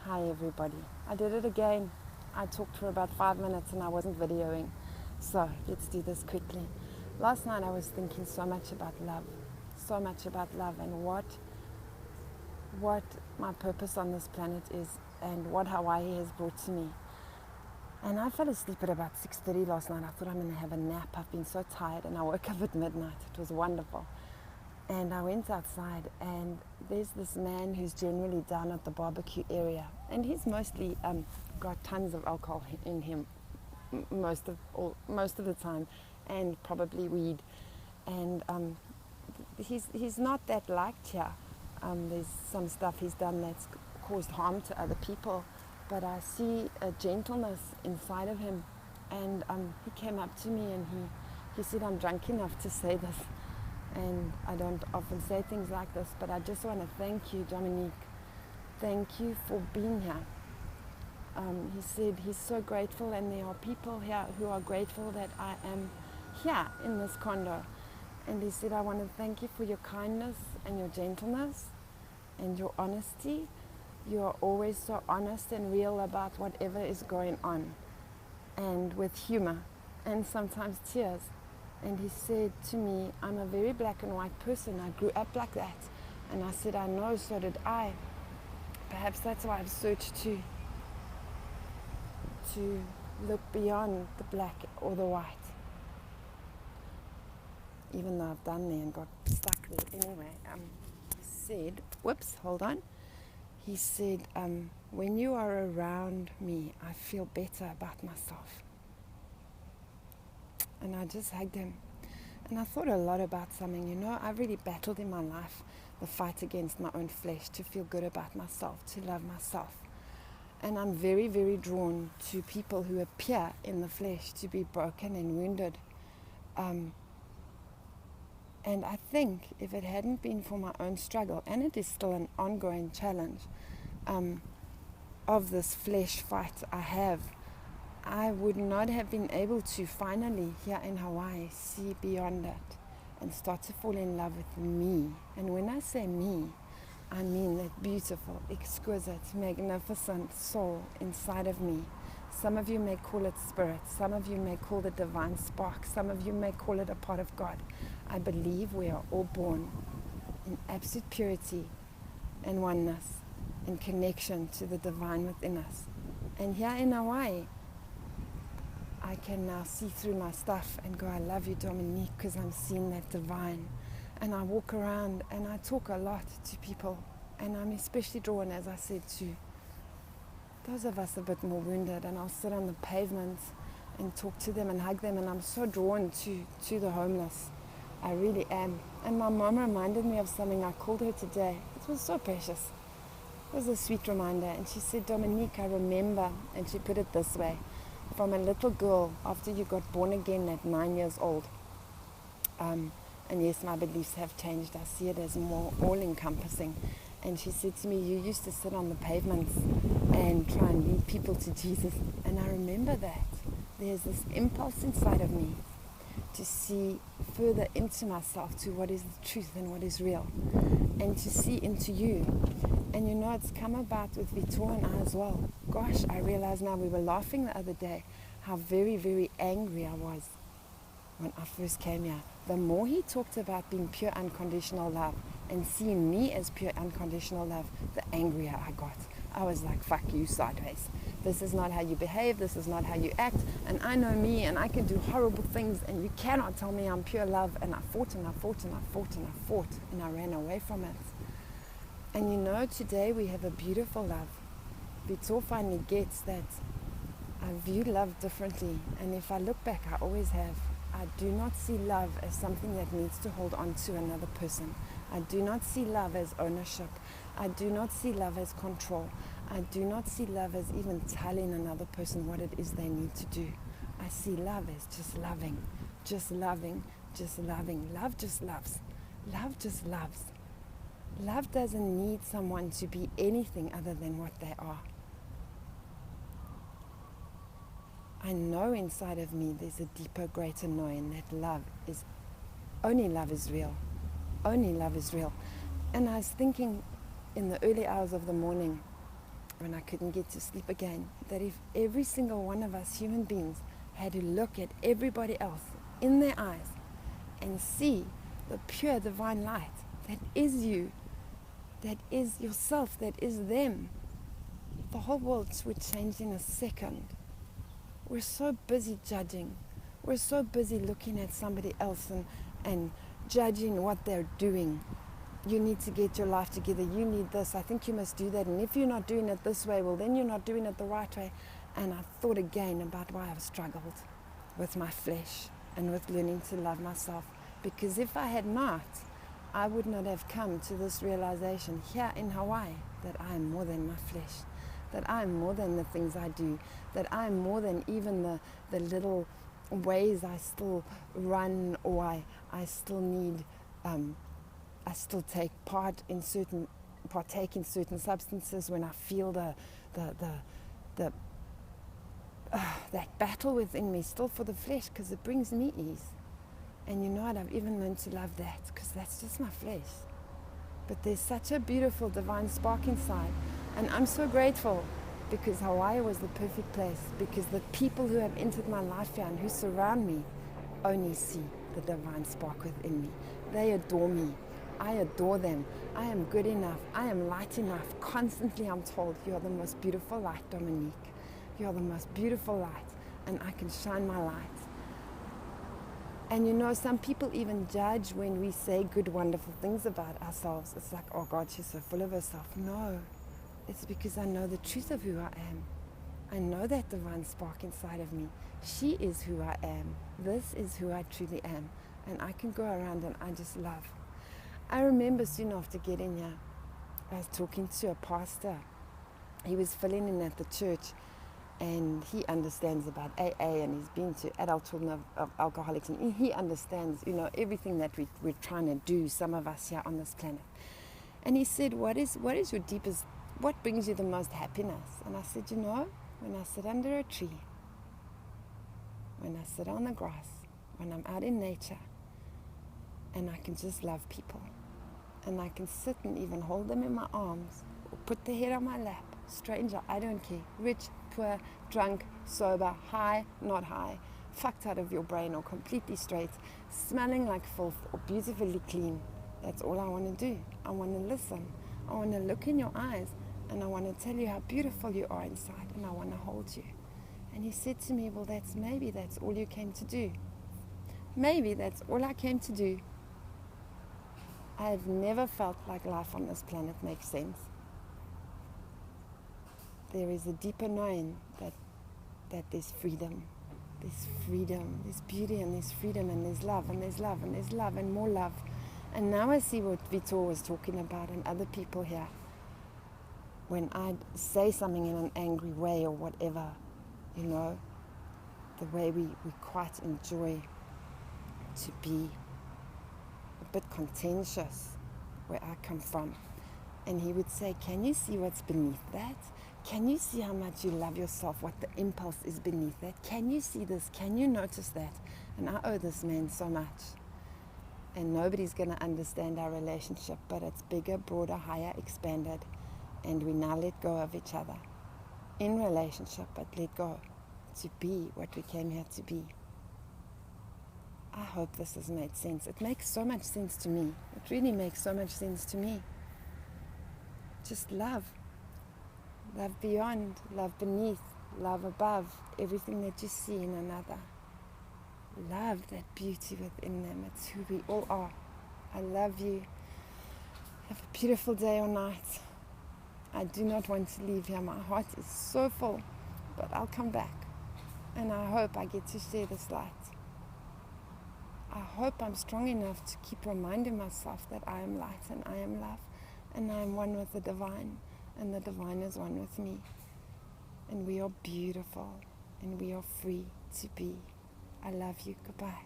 Hi everybody. I did it again. I talked for about 5 minutes and I wasn't videoing. So let's do this quickly. Last night I was thinking so much about love. And what my purpose on this planet is and what Hawaii has brought to me. And I fell asleep at about 6:30 last night. I thought I'm going to have a nap. I've been so tired and I woke up at midnight. It was wonderful. And I went outside and there's this man who's generally down at the barbecue area. And he's mostly got tons of alcohol in him most of the time, and probably weed. And he's not that liked here. There's some stuff he's done that's caused harm to other people. But I see a gentleness inside of him. And he came up to me and he said, I'm drunk enough to say this. And I don't often say things like this, but I just want to thank you, Dominique. Thank you for being here. He said he's so grateful, and there are people here who are grateful that I am here in this condo. And he said, I want to thank you for your kindness and your gentleness and your honesty. You are always so honest and real about whatever is going on, and with humor and sometimes tears. And he said to me, I'm a very black and white person. I grew up like that. And I said, I know, so did I. Perhaps that's why I've searched to look beyond the black or the white. Even though I've done there and got stuck there. Anyway, he said, whoops, hold on. He said, when you are around me, I feel better about myself. And I just hugged him. And I thought a lot about something, I've really battled in my life the fight against my own flesh, to feel good about myself, to love myself. And I'm very, very drawn to people who appear in the flesh to be broken and wounded. And I think if it hadn't been for my own struggle, and it is still an ongoing challenge of this flesh fight I have, I would not have been able to finally, here in Hawaii, see beyond it and start to fall in love with me. And when I say me, I mean that beautiful, exquisite, magnificent soul inside of me. Some of you may call it spirit. Some of you may call it divine spark. Some of you may call it a part of God. I believe we are all born in absolute purity and oneness, in connection to the divine within us. And here in Hawaii, I can now see through my stuff and go, I love you, Dominique, because I'm seeing that divine. And I walk around and I talk a lot to people. And I'm especially drawn, as I said, to those of us a bit more wounded. And I'll sit on the pavement and talk to them and hug them. And I'm so drawn to the homeless. I really am. And my mom reminded me of something. I called her today. It was so precious. It was a sweet reminder. And she said, Dominique, I remember, and she put it this way, from a little girl after you got born again at 9 years old. And yes, my beliefs have changed. I see it as more all-encompassing. And she said to me, you used to sit on the pavements and try and lead people to Jesus. And I remember that. There's this impulse inside of me to see further into myself, to what is the truth and what is real, and to see into you. And it's come about with Vitor and I as well. Gosh, I realize now, we were laughing the other day, how very, very angry I was when I first came here. The more he talked about being pure unconditional love and seeing me as pure unconditional love, the angrier I got. I was like, fuck you sideways. This is not how you behave, this is not how you act, and I know me and I can do horrible things and you cannot tell me I'm pure love. And I fought and I fought and I fought and I fought and I ran away from it. And today we have a beautiful love. Vitor finally gets that I view love differently. And if I look back, I always have. I do not see love as something that needs to hold on to another person. I do not see love as ownership. I do not see love as control. I do not see love as even telling another person what it is they need to do. I see love as just loving, just loving, just loving. Love just loves. Love just loves. Love doesn't need someone to be anything other than what they are. I know inside of me there's a deeper, greater knowing that only love is real. Only love is real. And I was thinking in the early hours of the morning, when I couldn't get to sleep again, that if every single one of us human beings had to look at everybody else in their eyes and see the pure divine light that is you, that is yourself, that is them, the whole world would change in a second. We're so busy judging. We're so busy looking at somebody else and judging what they're doing. You need to get your life together. You need this. I think you must do that. And if you're not doing it this way, well, then you're not doing it the right way. And I thought again about why I've struggled with my flesh and with learning to love myself. Because if I had not, I would not have come to this realization here in Hawaii that I am more than my flesh, that I am more than the things I do, that I am more than even the little ways I still run, or I still need, I still partake in certain substances when I feel that battle within me still for the flesh, because it brings me ease. And you know what, I've even learned to love that, because that's just my flesh. But there's such a beautiful divine spark inside. And I'm so grateful, because Hawaii was the perfect place, because the people who have entered my life here and who surround me only see the divine spark within me. They adore me. I adore them. I am good enough. I am light enough. Constantly I'm told, you're the most beautiful light, Dominique. You're the most beautiful light, and I can shine my light. And you know, some people even judge when we say good, wonderful things about ourselves. It's like, oh God, she's so full of herself. No, it's because I know the truth of who I am. I know that divine spark inside of me. She is who I am. This is who I truly am. And I can go around and I just love. I remember soon after getting here, I was talking to a pastor. He was filling in at the church, and he understands about AA, and he's been to adult children of alcoholics, and he understands, you know, everything that we're trying to do, some of us here on this planet. And he said, what is your deepest, what brings you the most happiness? And I said, you know, when I sit under a tree, when I sit on the grass, when I'm out in nature, and I can just love people, and I can sit and even hold them in my arms, or put their head on my lap, stranger, I don't care, rich, poor, drunk, sober, high, not high, fucked out of your brain or completely straight, smelling like filth or beautifully clean. That's all I want to do. I want to listen. I want to look in your eyes, and I want to tell you how beautiful you are inside, and I want to hold you. And he said to me, well, maybe that's all you came to do. Maybe that's all I came to do. I have never felt like life on this planet makes sense. There is a deeper knowing that there's freedom. There's freedom, there's beauty, and there's freedom, and there's love, and there's love, and there's love, and more love. And now I see what Vitor was talking about, and other people here. When I say something in an angry way or whatever, you know, the way we quite enjoy to be a bit contentious where I come from. And he would say, can you see what's beneath that? Can you see how much you love yourself, what the impulse is beneath that? Can you see this? Can you notice that? And I owe this man so much. And nobody's going to understand our relationship, but it's bigger, broader, higher, expanded. And we now let go of each other. In relationship, but let go to be what we came here to be. I hope this has made sense. It makes so much sense to me. It really makes so much sense to me. Just love. Love beyond, love beneath, love above, everything that you see in another. Love that beauty within them. It's who we all are. I love you. Have a beautiful day or night. I do not want to leave here. My heart is so full, but I'll come back. And I hope I get to share this light. I hope I'm strong enough to keep reminding myself that I am light and I am love and I am one with the divine and the divine is one with me. And we are beautiful and we are free to be. I love you. Goodbye.